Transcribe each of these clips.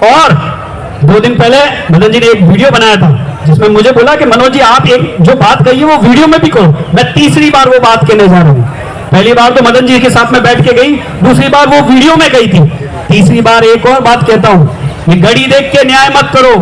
और 2 दिन पहले मदन जी ने एक वीडियो बनाया था जिसमें मुझे बोला कि मनोज जी आप एक जो बात कही है वो वीडियो में भी करो। मैं तीसरी बार वो बात कहने जा रहा हूँ। पहली बार तो मदन जी के साथ में बैठ के गई, दूसरी बार वो वीडियो में गई थी, तीसरी बार एक और बात कहता हूँ, ये घड़ी देख के न्याय मत करो।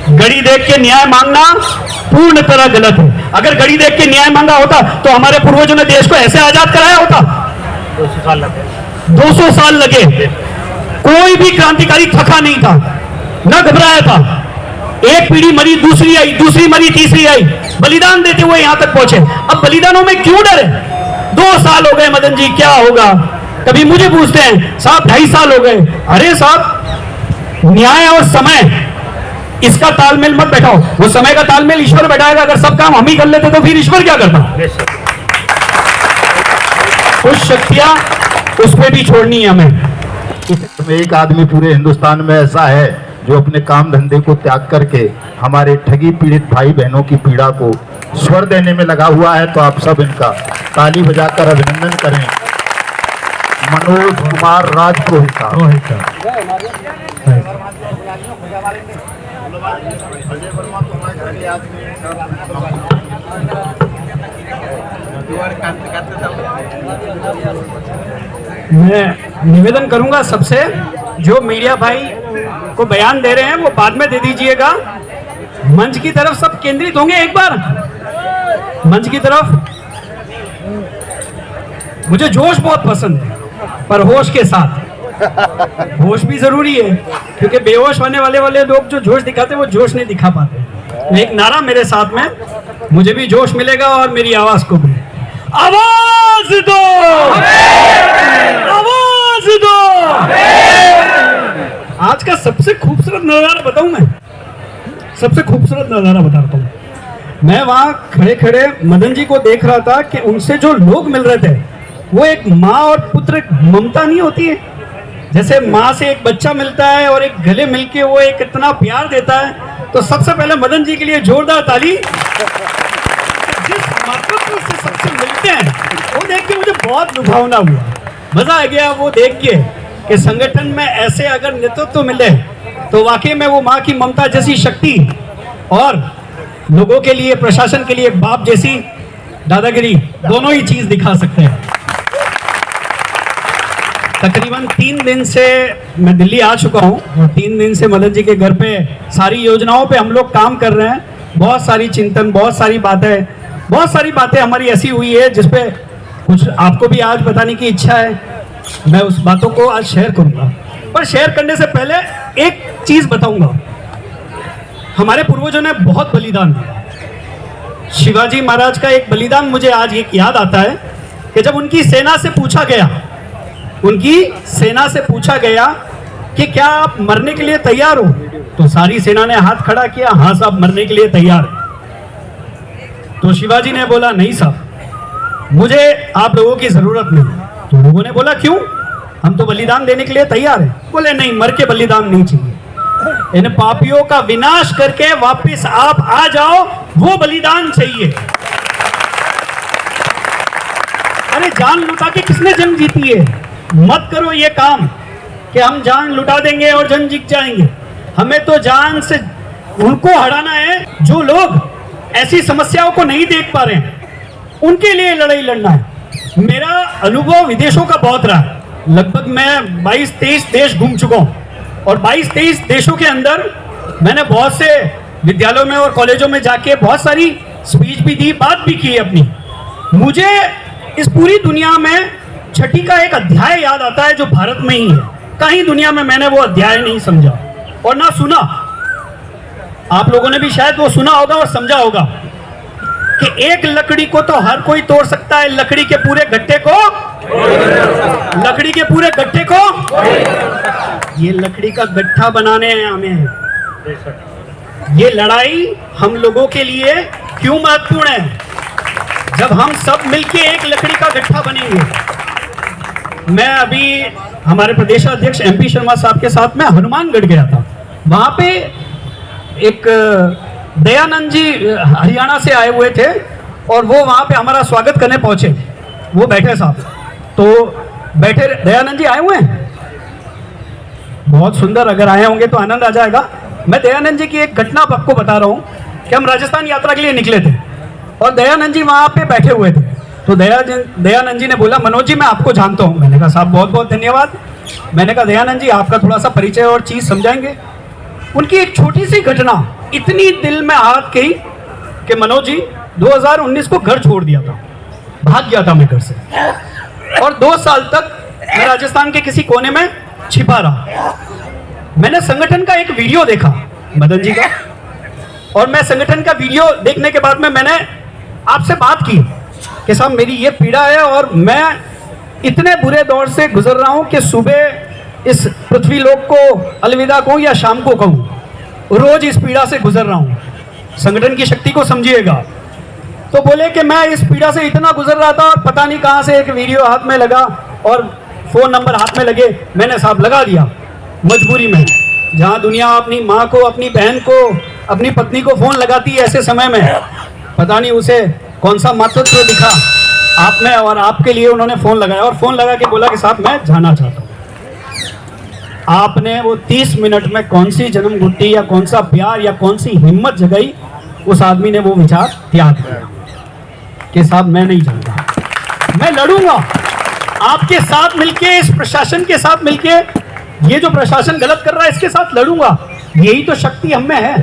घड़ी देख के न्याय मांगना पूर्ण तरह गलत है। अगर घड़ी देख के न्याय मांगा होता तो हमारे पूर्वजों ने देश को ऐसे आजाद कराया होता? 200 साल लगे। 200 साल लगे। कोई भी क्रांतिकारी थका नहीं था, न घबराया था। एक पीढ़ी मरी, दूसरी आई, दूसरी मरी, तीसरी आई, बलिदान देते हुए यहां तक पहुंचे। अब बलिदानों में क्यों डर है? 2 साल हो गए मदन जी, क्या होगा? कभी मुझे पूछते हैं साहब 2.5 साल हो गए। अरे साहब, न्याय और समय इसका तालमेल मत बैठाओ। वो समय का तालमेल ईश्वर बैठाएगा। अगर सब काम हम ही कर लेते तो फिर ईश्वर क्या करता? कुछ शक्तियां उस पर भी छोड़नी है हमें। एक आदमी पूरे हिंदुस्तान में ऐसा है जो अपने काम धंधे को त्याग करके हमारे ठगी पीड़ित भाई बहनों की पीड़ा को स्वर देने में लगा हुआ है। तो आप सब इनका ताली बजाकर अभिनंदन करें। मनोज कुमार राजपुरोहित का। मैं निवेदन करूंगा सबसे, जो मीडिया भाई को बयान दे रहे हैं वो बाद में दे दीजिएगा। मंच की तरफ सब केंद्रित होंगे एक बार, मंच की तरफ। मुझे जोश बहुत पसंद है, पर होश के साथ। होश भी जरूरी है, क्योंकि बेहोश होने वाले लोग जो जोश दिखाते हैं वो जोश नहीं दिखा पाते। एक नारा मेरे साथ में, मुझे भी जोश मिलेगा और मेरी आवाज को भी। आवाज दो, आवाज दो। आज का सबसे खूबसूरत नजारा बताऊं मैं, सबसे खूबसूरत नजारा बताता हूं। मैं वहां खड़े खड़े मदन जी को देख रहा था कि उनसे जो लोग मिल रहे थे वो एक माँ और पुत्र ममता नहीं होती है, जैसे माँ से एक बच्चा मिलता है और एक गले मिलके वो एक इतना प्यार देता है। तो सबसे पहले मदन जी के लिए जोरदार ताली। जिस मातृत्व से सबसे मिलते हैं वो देख के मुझे बहुत लुभावना हुआ, मजा आ गया वो देख के कि संगठन में ऐसे अगर नेतृत्व मिले तो वाकई में वो माँ की ममता जैसी शक्ति और लोगों के लिए, प्रशासन के लिए बाप जैसी दादागिरी, दोनों ही चीज दिखा सकते हैं। तकरीबन 3 दिन से मैं दिल्ली आ चुका हूँ और 3 दिन से मदन जी के घर पे सारी योजनाओं पे हम लोग काम कर रहे हैं। बहुत सारी चिंतन, बहुत सारी बातें हमारी ऐसी हुई है जिसपे कुछ आपको भी आज बताने की इच्छा है। मैं उस बातों को आज शेयर करूंगा, पर शेयर करने से पहले एक चीज बताऊंगा। हमारे पूर्वजों ने बहुत बलिदान दिया। शिवाजी महाराज का एक बलिदान मुझे आज एक याद आता है कि जब उनकी सेना से पूछा गया कि क्या आप मरने के लिए तैयार हो, तो सारी सेना ने हाथ खड़ा किया, हाँ साहब मरने के लिए तैयार है। तो शिवाजी ने बोला नहीं साहब, मुझे आप लोगों की जरूरत नहीं। तो लोगों ने बोला क्यों? हम तो बलिदान देने के लिए तैयार हैं। बोले नहीं, मर के बलिदान नहीं चाहिए, इन पापियों का विनाश करके वापस आप आ जाओ, वो बलिदान चाहिए। अरे जान लुटा के किसने जंग जीती है? मत करो ये काम कि हम जान लुटा देंगे और जंग जीत जाएंगे। हमें तो जान से उनको हराना है जो लोग ऐसी समस्याओं को नहीं देख पा रहे हैं, उनके लिए लड़ाई लड़ना है। मेरा अनुभव विदेशों का बहुत रहा है। लगभग मैं 22-23 देश घूम चुका हूँ और 22-23 देशों के अंदर मैंने बहुत से विद्यालयों में और कॉलेजों में जाके बहुत सारी स्पीच भी दी, बात भी की अपनी। मुझे इस पूरी दुनिया में छठी का एक अध्याय याद आता है जो भारत में ही है। कहीं दुनिया में मैंने वो अध्याय नहीं समझा और ना सुना। आप लोगों ने भी शायद वो सुना होगा और समझा होगा कि एक लकड़ी को तो हर कोई तोड़ सकता है, लकड़ी के पूरे गट्ठे को, ये लकड़ी का गट्ठा बनाने हमें। ये लड़ाई हम लोगों के लिए क्यों महत्वपूर्ण है? जब हम सब मिलके एक लकड़ी का गट्ठा बनेंगे। मैं अभी हमारे प्रदेश अध्यक्ष MP शर्मा साहब के साथ में हनुमानगढ़ गया था। वहां पे एक दयानंद जी हरियाणा से आए हुए थे और वो वहां पे हमारा स्वागत करने पहुंचे। वो बैठे साहब, तो बैठे दयानंद जी आए हुए हैं, बहुत सुंदर, अगर आए होंगे तो आनंद आ जाएगा। मैं दयानंद जी की एक घटना आपको बता रहा हूँ कि हम राजस्थान यात्रा के लिए निकले थे और दयानंद जी वहाँ पे बैठे हुए थे। तो दयानंद जी ने बोला, मनोज जी मैं आपको जानता हूँ। मैंने कहा साहब बहुत बहुत धन्यवाद। मैंने कहा दयानंद जी आपका थोड़ा सा परिचय और चीज़ समझाएंगे। उनकी एक छोटी सी घटना इतनी दिल में हाथ गई कि मनोज जी 2019 को घर छोड़ दिया था, भाग गया था मैं घर से, और 2 साल तक मैं राजस्थान के किसी कोने में छिपा रहा। मैंने संगठन का एक वीडियो देखा मदन जी का, और मैं संगठन का वीडियो देखने के बाद में मैंने आपसे बात की कि साहब मेरी ये पीड़ा है और मैं इतने बुरे दौर से गुजर रहा हूँ कि सुबह इस पृथ्वी लोक को अलविदा कहूँ या शाम को कहूँ, रोज इस पीड़ा से गुजर रहा हूँ, संगठन की शक्ति को समझिएगा। तो बोले कि मैं इस पीड़ा से इतना गुजर रहा था और पता नहीं कहाँ से एक वीडियो हाथ में लगा और फ़ोन नंबर हाथ में लगे, मैंने साहब लगा दिया मजबूरी में। जहाँ दुनिया अपनी माँ को, अपनी बहन को, अपनी पत्नी को फ़ोन लगाती है ऐसे समय में, पता नहीं उसे कौन सा मातृत्व दिखा आप में, और आपके लिए उन्होंने फ़ोन लगाया और फ़ोन लगा के बोला कि साहब मैं जाना चाहता हूँ। आपने वो 30 मिनट में कौन सी जन्म घुट्टी या कौन सा प्यार या कौन सी हिम्मत जगाई, उस आदमी ने वो विचार त्याग किया कि साहब मैं नहीं जानता, मैं लड़ूंगा आपके साथ मिलके, इस प्रशासन के साथ मिलके, ये जो प्रशासन गलत कर रहा है इसके साथ लड़ूंगा। यही तो शक्ति हम में है।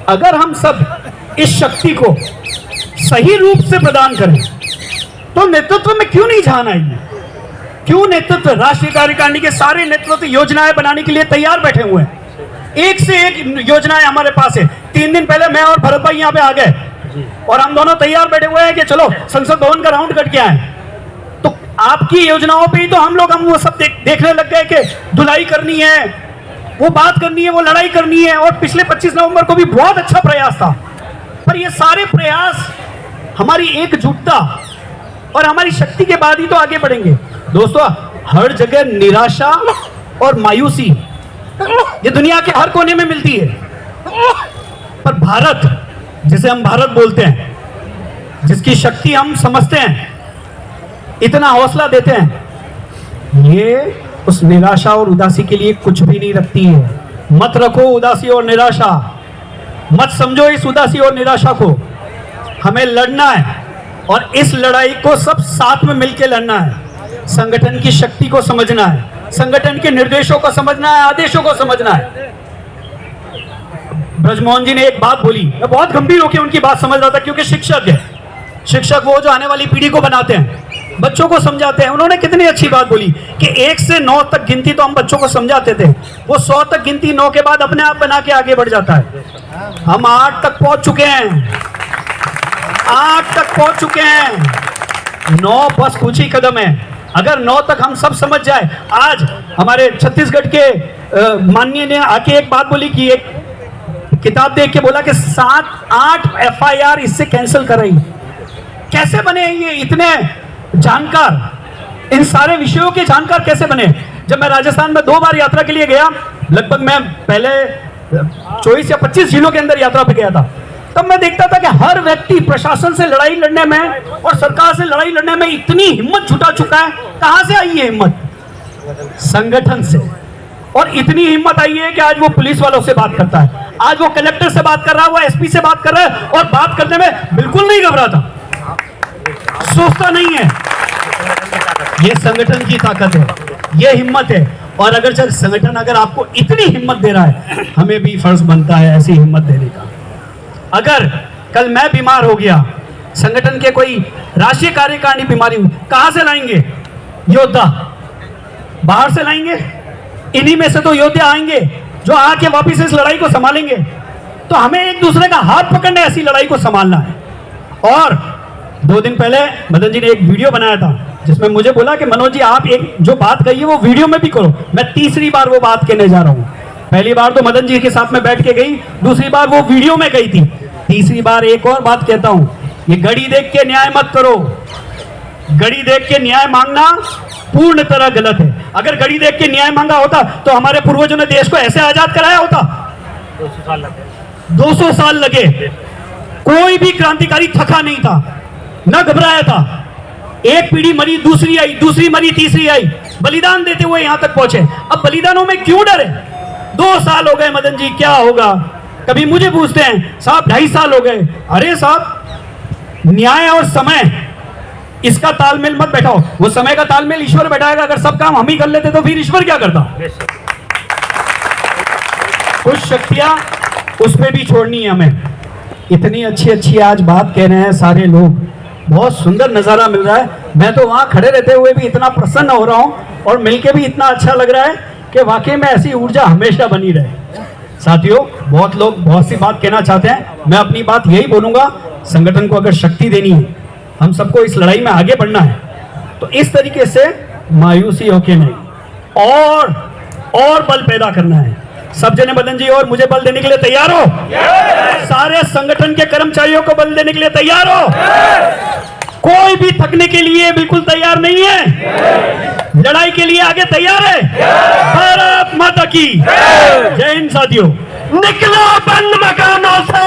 अगर हम सब इस शक्ति को सही रूप से प्रदान करें तो नेतृत्व में क्यों नहीं जान आएगी? क्यों नेतृत्व, राष्ट्रीय कार्यकारिणी के सारे नेतृत्व योजनाएं बनाने के लिए तैयार बैठे हुए हैं, एक से एक योजनाएं हमारे पास है। 3 दिन पहले मैं और भरत भाई यहाँ पे आ गए और हम दोनों तैयार बैठे हुए हैं कि चलो संसद भवन का राउंड कट के आए। तो आपकी योजनाओं पे ही तो हम वो सब देखने लग गए कि धुलाई करनी है, वो बात करनी है, वो लड़ाई करनी है। और पिछले 25 नवंबर को भी बहुत अच्छा प्रयास था, पर ये सारे प्रयास हमारी एकजुटता और हमारी शक्ति के बाद ही तो आगे बढ़ेंगे। दोस्तों, हर जगह निराशा और मायूसी ये दुनिया के हर कोने में मिलती है, पर भारत, जिसे हम भारत बोलते हैं, जिसकी शक्ति हम समझते हैं, इतना हौसला देते हैं, ये उस निराशा और उदासी के लिए कुछ भी नहीं रखती है। मत रखो उदासी और निराशा, मत समझो इस उदासी और निराशा को। हमें लड़ना है और इस लड़ाई को सब साथ में मिलकर लड़ना है। संगठन की शक्ति को समझना है, संगठन के निर्देशों को समझना है, आदेशों को समझना है। ब्रजमोहन जी ने एक बात बोली, मैं बहुत गंभीर होकर उनकी बात समझ रहा था, क्योंकि शिक्षक है, शिक्षक वो जो आने वाली पीढ़ी को बनाते हैं, बच्चों को समझाते हैं। उन्होंने कितनी अच्छी बात बोली कि 1 से 9 तक गिनती तो हम बच्चों को समझाते थे, वो 100 तक गिनती 9 के बाद अपने आप बना के आगे बढ़ जाता है। हम 8 तक पहुंच चुके हैं, 8 तक पहुंच चुके हैं, 9 बस कुछ ही कदम है। अगर 9 तक हम सब समझ जाए। आज हमारे छत्तीसगढ़ के माननीय ने आके एक बात बोली कि एक किताब देख के बोला कि 7-8 FIR इससे कैंसिल कर रही। कैसे बने ये इतने जानकार, इन सारे विषयों के जानकार कैसे बने? जब मैं राजस्थान में 2 बार यात्रा के लिए गया, लगभग मैं पहले 24 या 25 जिलों के अंदर यात्रा पे गया था, तब मैं देखता था कि हर व्यक्ति प्रशासन से लड़ाई लड़ने में और सरकार से लड़ाई लड़ने में इतनी हिम्मत जुटा चुका है। कहां से आई है हिम्मत? संगठन से। और इतनी हिम्मत आई है कि आज वो पुलिस वालों से बात करता है, आज वो कलेक्टर से बात कर रहा है, वो SP से बात कर रहा है, और बात करने में बिल्कुल नहीं घबराता, सोचता नहीं है। ये संगठन की ताकत है, ये हिम्मत है। और अगर चल संगठन अगर आपको इतनी हिम्मत दे रहा है, हमें भी फर्ज बनता है ऐसी हिम्मत देने का। अगर कल मैं बीमार हो गया, संगठन के कोई राष्ट्रीय कार्यकारिणी बीमारी हुई, कहां से लाएंगे? योद्धा बाहर से लाएंगे। इन्हीं में से तो योद्धा आएंगे जो आके वापिस इस लड़ाई को संभालेंगे। तो हमें एक दूसरे का हाथ पकड़ना, ऐसी लड़ाई को संभालना है। और 2 दिन पहले मदन जी ने एक वीडियो बनाया था जिसमें मुझे बोला कि मनोज जी आप एक जो बात कही है वो वीडियो में भी करो। मैं तीसरी बार वो बात कहने जा रहा हूँ। पहली बार तो मदन जी के साथ में बैठ के गई, दूसरी बार वो वीडियो में गई थी, तीसरी बार एक और बात कहता हूँ, ये घड़ी देख के न्याय मत करो। घड़ी देख के न्याय मांगना पूर्ण तरह गलत है। अगर घड़ी देख के न्याय मांगा होता तो हमारे पूर्वजों ने देश को ऐसे आजाद कराया होता? 200 साल लगे। कोई भी क्रांतिकारी थका नहीं था, न घबराया था। एक पीढ़ी मरी, दूसरी आई, दूसरी मरी, तीसरी आई, बलिदान देते हुए यहां तक पहुंचे। अब बलिदानों में क्यों डरे? 2 साल हो गए मदन जी, क्या होगा? कभी मुझे पूछते हैं साहब 2.5 साल हो गए। अरे साहब, न्याय और समय, इसका तालमेल मत बैठाओ। वो समय का तालमेल ईश्वर बैठाएगा। अगर सब काम हम ही कर लेते तो फिर ईश्वर क्या करता? कुछ शक्तियां उस पे भी छोड़नी है हमें। इतनी अच्छी अच्छी आज बात कह रहे हैं सारे लोग, बहुत सुंदर नजारा मिल रहा है। मैं तो वहां खड़े रहते हुए भी इतना प्रसन्न हो रहा हूं और मिलके भी इतना अच्छा लग रहा है कि वाकई में ऐसी ऊर्जा हमेशा बनी रहे। साथियों, बहुत लोग बहुत सी बात कहना चाहते हैं, मैं अपनी बात यही बोलूंगा, संगठन को अगर शक्ति देनी है, हम सबको इस लड़ाई में आगे बढ़ना है, तो इस तरीके से मायूसी होके नहीं, और बल पैदा करना है। सब जने मदन जी और मुझे बल देने के लिए तैयार हो? सारे संगठन के कर्मचारियों को बल देने के लिए तैयार हो? कोई भी थकने के लिए बिल्कुल तैयार नहीं है। लड़ाई के लिए आगे तैयार है। भारत माता की जय हिंद। साथियों, निकलो बंद मकानों से।